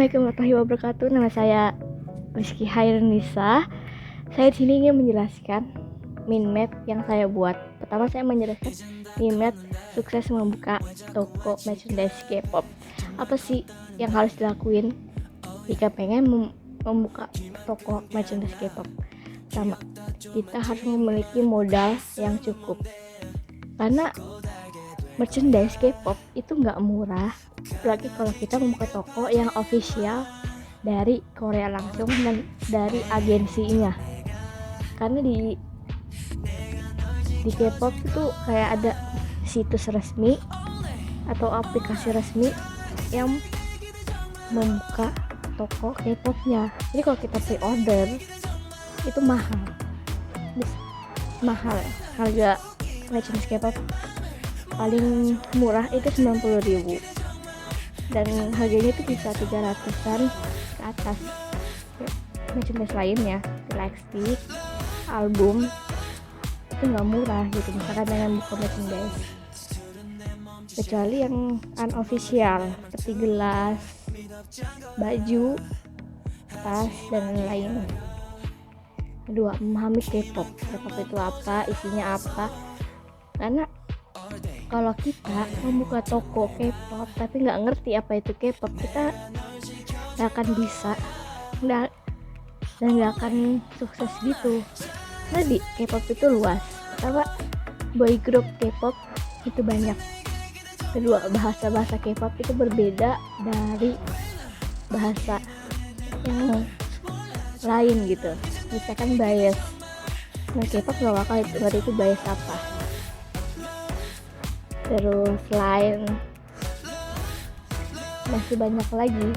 Assalamualaikum warahmatullahi wabarakatuh. Nama saya Rizky Hairunisa. Saya di sini ingin menjelaskan mind map yang saya buat. Pertama saya menjelaskan mind map sukses membuka toko merchandise K-pop. Apa sih yang harus dilakuin jika pengen membuka toko merchandise K-pop? Pertama, kita harus memiliki modal yang cukup. Karena merchandise K-pop itu nggak murah, apalagi kalau kita membuka toko yang official dari Korea langsung dan dari agensinya. Karena di K-pop itu kayak ada situs resmi atau aplikasi resmi yang membuka toko K-popnya. Jadi kalau kita pre-order itu mahal. Harga merchandise K-pop paling murah itu 90.000 dan harganya itu bisa 300-an ke atas. Merchandise lainnya lightstick, album itu nggak murah gitu, misalkan dengan buka merchandise, kecuali yang unofficial seperti gelas, baju, tas dan lain-lain. Kedua, memahami K-pop itu apa, isinya apa. Karena kalau kita membuka toko K-pop tapi nggak ngerti apa itu K-pop, kita nggak akan bisa dan nggak akan sukses gitu. Jadi K-pop itu luas. Pertama, boy group K-pop itu banyak. Kedua, bahasa K-pop itu berbeda dari bahasa yang lain gitu. Misalkan bias, nah K-pop nggak bakal ngerti itu bias apa. Terus lain masih banyak lagi.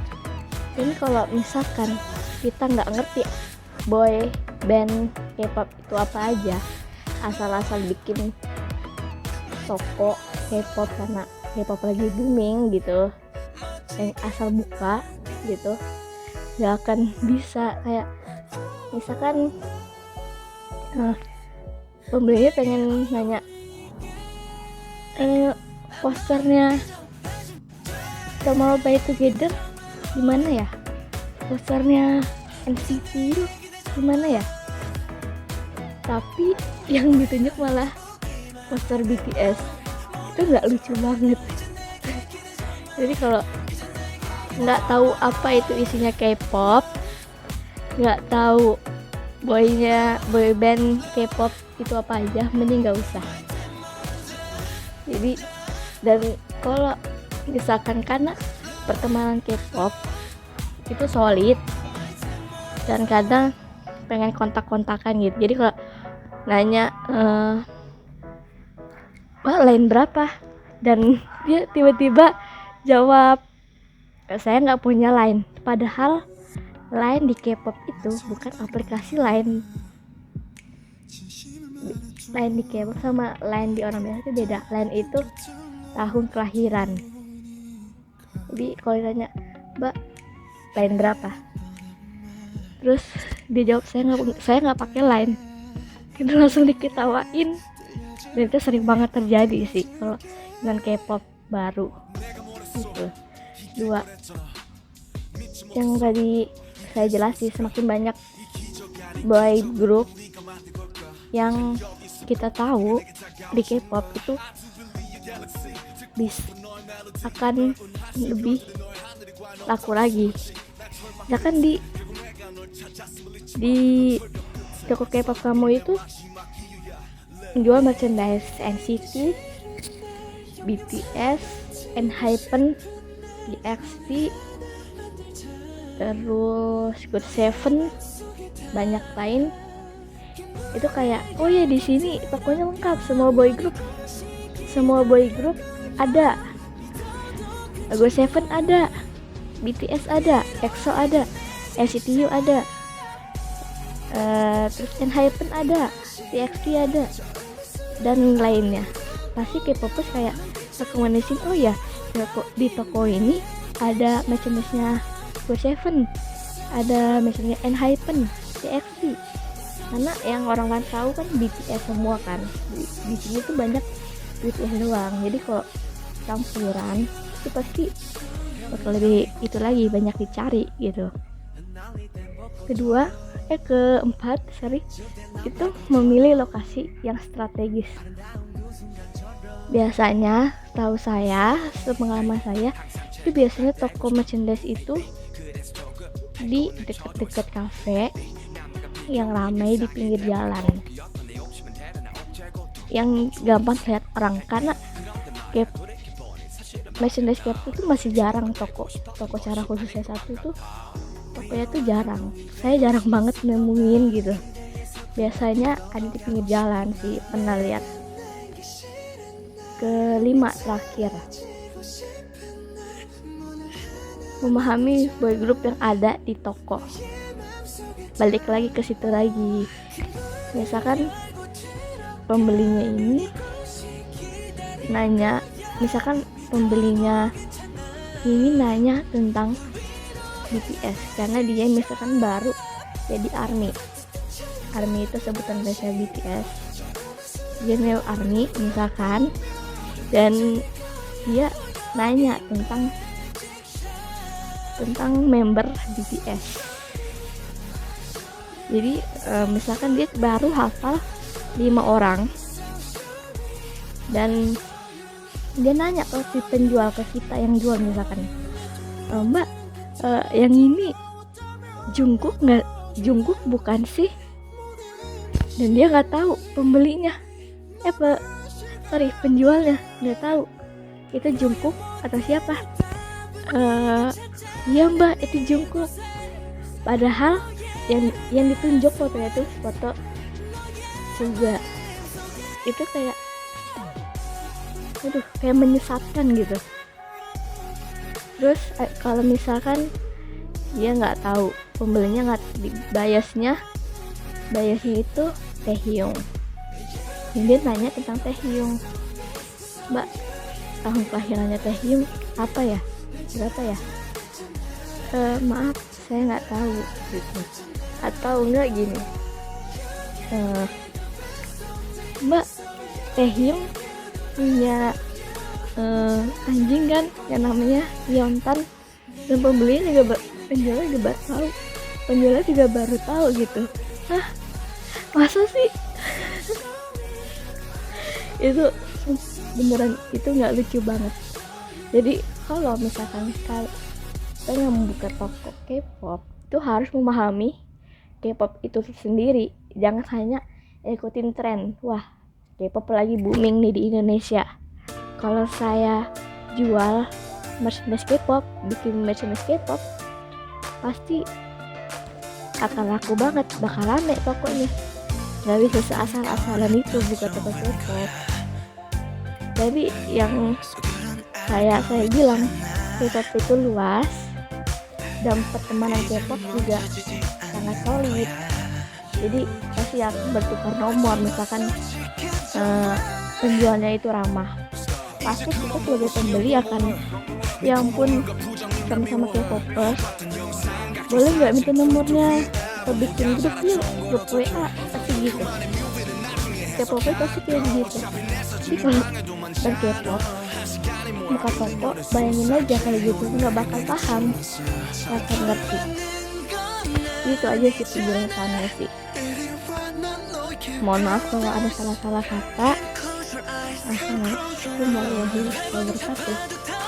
Ini kalau misalkan kita nggak ngerti boy band K-pop itu apa aja, asal-asal bikin toko K-pop karena K-pop lagi booming gitu, dan asal buka gitu, nggak akan bisa. Kayak misalkan pembelinya pengen nanya, posternya Tomorrow by Together gimana ya, posternya NCT itu gimana ya, tapi yang ditunjuk malah poster BTS. Itu nggak lucu banget. Jadi kalau nggak tahu apa itu isinya K-pop, nggak tahu boy band K-pop itu apa aja, mending nggak usah. Jadi, dan kalau misalkan karena pertemanan K-pop itu solid dan kadang pengen kontak-kontakan gitu, jadi kalau nanya line berapa, dan dia tiba-tiba jawab saya nggak punya line, padahal line di K-pop itu bukan aplikasi line di K-pop sama line di orang biasa itu beda. Line itu tahun kelahiran. Jadi kalau ditanya, Mbak, line berapa? Terus dia jawab saya nggak pakai line. Kita langsung diketawain. Dan itu sering banget terjadi sih kalau dengan K-pop baru gitu. Dua, yang tadi saya jelasin, semakin banyak boy group yang kita tahu di K-pop itu akan lebih laku lagi. Misalkan di toko K-pop kamu itu menjual merchandise NCT, BTS, ENHYPEN, EXT, terus GOT7, banyak lain. Itu kayak, oh ya di sini tokonya lengkap, semua boy group ada, GOT7 ada, BTS ada, EXO ada, NCT U ada, terus ENHYPEN ada, TXT ada, dan lainnya. Pasti K-popers kayak rekomendasiin, oh ya di toko ini ada merchandise-nya GOT7, ada merchandise ENHYPEN, TXT. Karena yang orang lain tahu kan BTS semua kan. Di sini tuh banyak BTS doang. Jadi kalau campuran itu pasti bakal lebih itu lagi banyak dicari gitu. Keempat, itu memilih lokasi yang strategis. Biasanya, tahu saya, sepengalaman saya, itu biasanya toko merchandise itu di dekat-dekat kafe yang ramai di pinggir jalan, yang gampang lihat orang, karena merchandise K-pop itu masih jarang toko cara khususnya satu tuh tokonya tuh jarang. Saya jarang banget nemuin gitu. Biasanya ada di pinggir jalan sih, pernah lihat. Kelima, terakhir, memahami boy group yang ada di toko. Balik lagi ke situ lagi. Misalkan pembelinya ini nanya, tentang BTS karena dia misalkan baru jadi ARMY itu sebutan biasa BTS, dia new ARMY misalkan, dan dia nanya tentang member BTS. Jadi misalkan dia baru hafal 5 orang dan dia nanya ke si penjual, ke kita yang jual misalkan, Mbak, yang ini Jungkook nggak? Jungkook bukan sih? Dan dia nggak tahu pembelinya, penjualnya nggak tahu itu Jungkook atau siapa. Iya Mbak, itu Jungkook. Padahal yang ditunjuk fotonya itu foto juga. Itu kayak menyesatkan gitu. Terus kalau misalkan dia nggak tahu pembelinya, nggak biasnya itu Taehyung, dia nanya tentang Taehyung, Mbak, tahun kelahirannya Taehyung apa ya, berapa ya? Maaf, saya nggak tahu gitu. Atau enggak gini, Mbak, Taehyung punya anjing kan yang namanya Yontan, dan penjualnya juga baru tahu gitu. Masa sih? Itu beneran, itu nggak lucu banget. Jadi kalau misalkan kita membuka toko K-pop, itu harus memahami K-pop itu sendiri, jangan hanya ikutin tren. Wah, K-pop lagi booming nih di Indonesia, kalau saya jual merchandise K-pop, bikin merchandise K-pop, pasti akan laku banget, bakal rame tokonya. Gak bisa seasal-asalan itu buka toko K-pop. Jadi yang saya bilang, K-pop itu luas dan pertemanan K-pop juga sangat solid. Jadi pasti akan bertukar nomor, misalkan penjualnya itu ramah, pasti kita sebagai pembeli akan, ya ampun, sama-sama K-popers, boleh nggak minta nomornya, atau bikin grup WA, pasti gitu. K-popers pasti kayak gitu. Jadi kalau dan K-pop buka toko, bayangin aja kayak gitu, nggak bakal paham, nggak akan ngerti. Itu aja sih penjelasannya sih. Mohon maaf kalau ada salah-salah kata. Assalamualaikum warahmatullahi wabarakatuh.